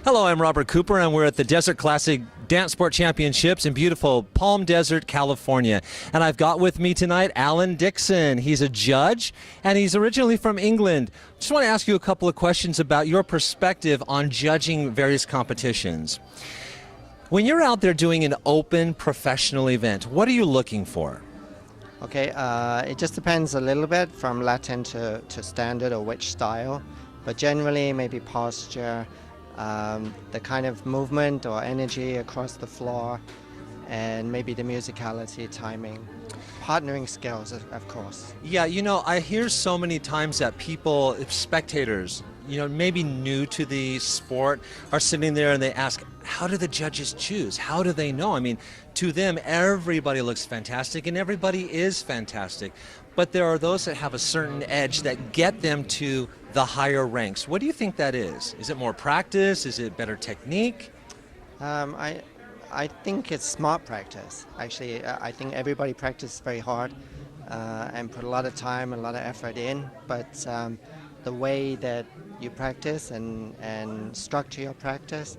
Hello, I'm Robert Cooper, and we're at the Desert Classic DanceSport Championships in beautiful Palm Desert, California. And I've got with me tonight Alan Dixon. He's a judge, and he's originally from England. Just want to ask you a couple of questions about your perspective on judging various competitions. When you're out there doing an open professional event, what are you looking for? Okay, it just depends a little bit from Latin to standard or which style, but generally maybe posture, the kind of movement or energy across the floor, and maybe the musicality, timing, partnering skills, of course. Yeah, you know, I hear so many times that people, spectators, you know, maybe new to the sport, are sitting there and they ask, how do the judges choose? How do they know? I mean, to them, everybody looks fantastic and everybody is fantastic. But there are those that have a certain edge that get them to the higher ranks. What do you think that is? Is it more practice? Is it better technique? I think it's smart practice. Actually, I think everybody practices very hard and put a lot of time and a lot of effort in. But the way that you practice and structure your practice,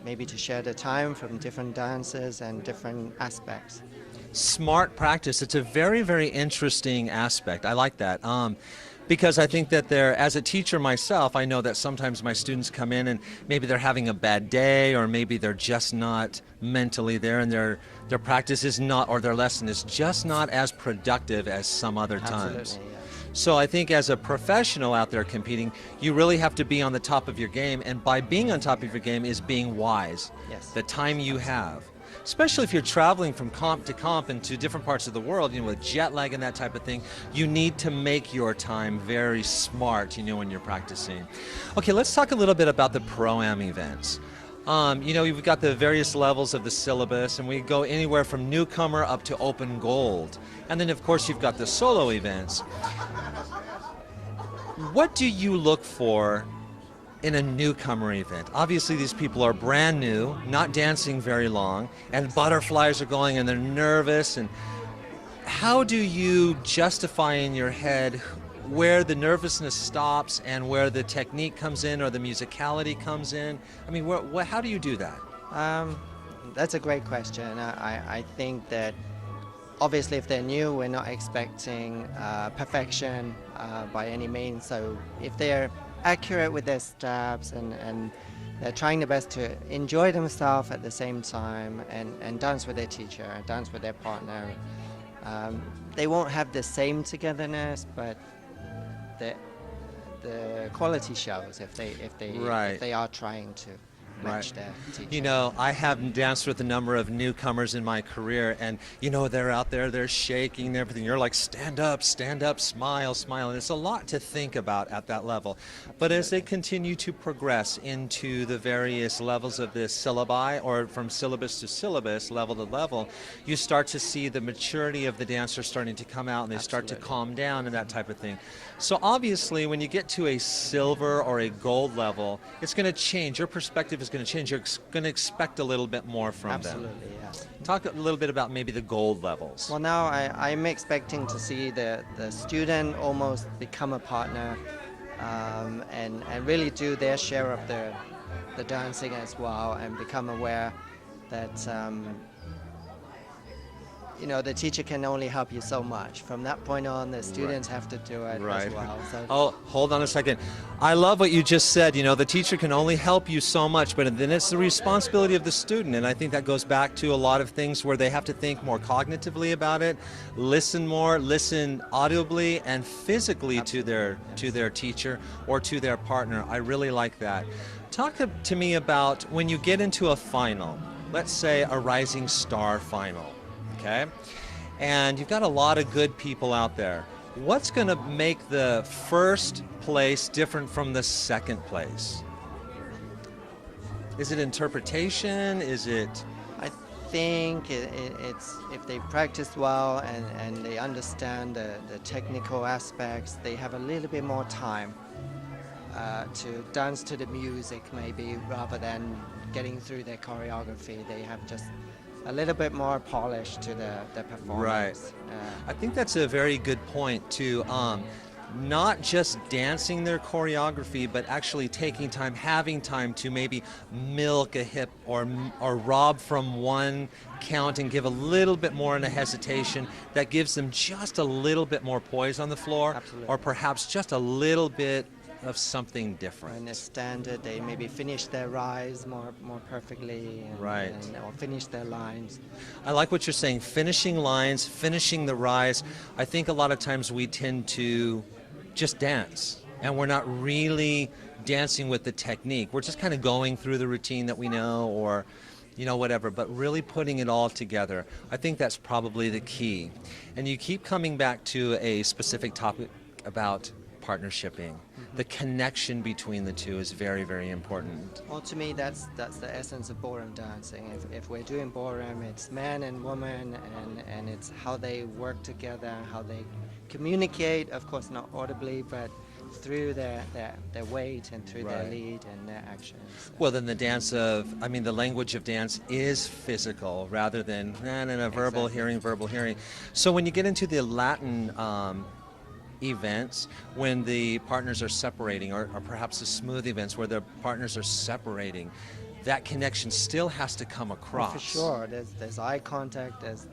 maybe to share the time from different dances and different aspects. Smart practice. It's a very, very interesting aspect. I like that. Because I think that as a teacher myself, I know that sometimes my students come in and maybe they're having a bad day, or maybe they're just not mentally there, and their practice is not, or their lesson is just not as productive as some other times. Absolutely, yes. So I think as a professional out there competing, you really have to be on the top of your game, and by being on top of your game is being wise. Yes. The time you have. Especially if you're traveling from comp to comp and to different parts of the world, you know, with jet lag and that type of thing, you need to make your time very smart, you know, when you're practicing. Okay, let's talk a little bit about the Pro-Am events. You know, we've got the various levels of the syllabus, and we go anywhere from newcomer up to open gold. And then, of course, you've got the solo events. What do you look for in a newcomer event? Obviously these people are brand new, not dancing very long, and butterflies are going and they're nervous. And how do you justify in your head where the nervousness stops and where the technique comes in or the musicality comes in? I mean, how do you do that? That's a great question. I think that obviously if they're new, we're not expecting perfection by any means. So if they're accurate with their steps and they're trying their best to enjoy themselves at the same time and dance with their teacher, dance with their partner, they won't have the same togetherness, but the quality shows if they are trying to match their teacher. You know, I have danced with a number of newcomers in my career, and you know, they're out there, they're shaking and everything. You're like, stand up, smile, smile. And it's a lot to think about at that level. But as they continue to progress into the various levels of this syllabi, or from syllabus to syllabus, level to level, you start to see the maturity of the dancer starting to come out, and they start to calm down and that type of thing. So obviously, when you get to a silver or a gold level, it's going to change. Your perspective is going to change. You're going to expect a little bit more from them. Absolutely, yes. Talk a little bit about maybe the gold levels. Well, now I'm expecting to see the student almost become a partner and really do their share of the dancing as well, and become aware that you know, the teacher can only help you so much. From that point on, the students have to do it as well. So. Oh, hold on a second. I love what you just said. You know, the teacher can only help you so much, but then it's the responsibility of the student. And I think that goes back to a lot of things where they have to think more cognitively about it, listen more, listen audibly and physically to their teacher or to their partner. I really like that. Talk to me about when you get into a final, let's say a rising star final. Okay, and you've got a lot of good people out there. What's going to make the first place different from the second place? Is it interpretation? Is it? I think it's if they practice well and they understand the technical aspects, they have a little bit more time to dance to the music maybe, rather than getting through their choreography. They have just a little bit more polish to the performance. Right. I think that's a very good point too. not just dancing their choreography, but actually taking time, having time to maybe milk a hip or rob from one count and give a little bit more in a hesitation that gives them just a little bit more poise on the floor. Absolutely. Or perhaps just a little bit of something When different. it's standard, they maybe finish their rise more perfectly, Right. or finish their lines. I like what you're saying, finishing lines, finishing the rise. I think a lot of times we tend to just dance, and we're not really dancing with the technique. We're just kind of going through the routine that we know, or whatever, but really putting it all together. I think that's probably the key. And you keep coming back to a specific topic about partnershiping. The connection between the two is very, very important. Well, to me, that's the essence of ballroom dancing. If we're doing ballroom, it's man and woman, and it's how they work together, how they communicate, of course not audibly, but through their weight and through their Right. lead and their actions. Well, then the language of dance is physical rather than verbal Exactly. hearing. So when you get into the Latin events, when the partners are separating, or perhaps the smooth events where the partners are separating, that connection still has to come across. For sure, there's eye contact, there's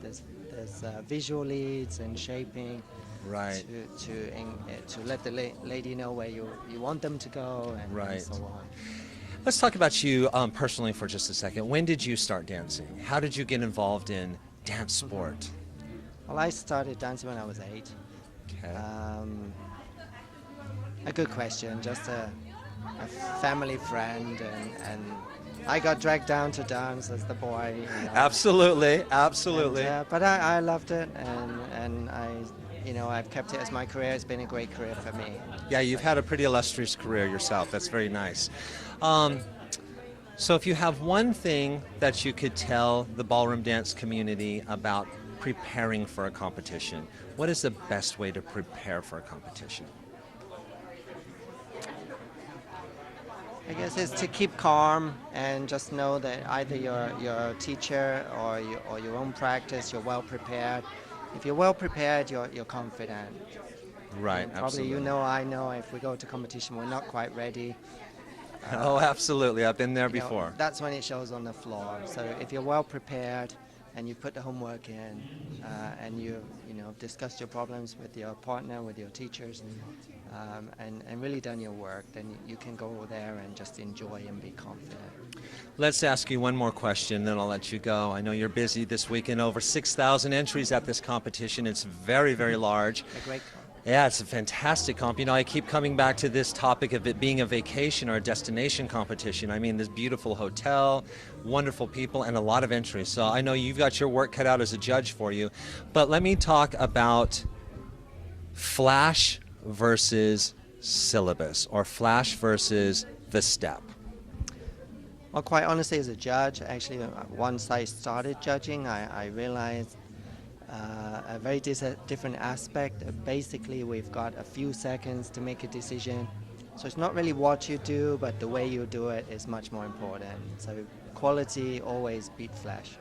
visual leads and shaping. Right. To let the lady know where you want them to go, and Right. so on. Let's talk about you personally for just a second. When did you start dancing? How did you get involved in dance sport? Well, I started dancing when I was 8. Okay. A good question. Just a family friend, and I got dragged down to dance as the boy. Absolutely. But I loved it, and I've kept it as my career. It's been a great career for me. Yeah, you've had a pretty illustrious career yourself. That's very nice. So if you have one thing that you could tell the ballroom dance community about preparing for a competition, what is the best way to prepare for a competition? I guess it's to keep calm and just know that either your teacher or your own practice, you're well prepared. If you're well prepared, you're confident. Right, And probably absolutely. I know if we go to competition, we're not quite ready. Oh, absolutely. I've been there You know, before. that's when it shows on the floor. So if you're well prepared and you put the homework in, and you discuss your problems with your partner, with your teachers, and really done your work, then you can go there and just enjoy and be confident. Let's ask you one more question, then I'll let you go. I know you're busy this weekend, over 6,000 entries at this competition. It's very, very large. A great. Yeah, it's a fantastic comp. I keep coming back to this topic of it being a vacation or a destination competition. I mean, this beautiful hotel, wonderful people, and a lot of entries. So I know you've got your work cut out as a judge for you. But let me talk about flash versus syllabus, or flash versus the step. Well, quite honestly, as a judge, actually, once I started judging, I realized a very different aspect. Basically, we've got a few seconds to make a decision. So it's not really what you do, but the way you do it is much more important. So quality always beat flash.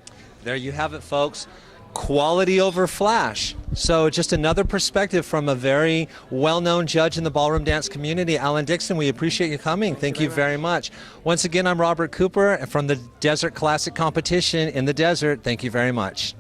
There you have it, folks. Quality over flash. So just another perspective from a very well-known judge in the ballroom dance community, Alan Dixon. We appreciate you coming. Thank you very much. Once again, I'm Robert Cooper from the Desert Classic Competition in the desert. Thank you very much.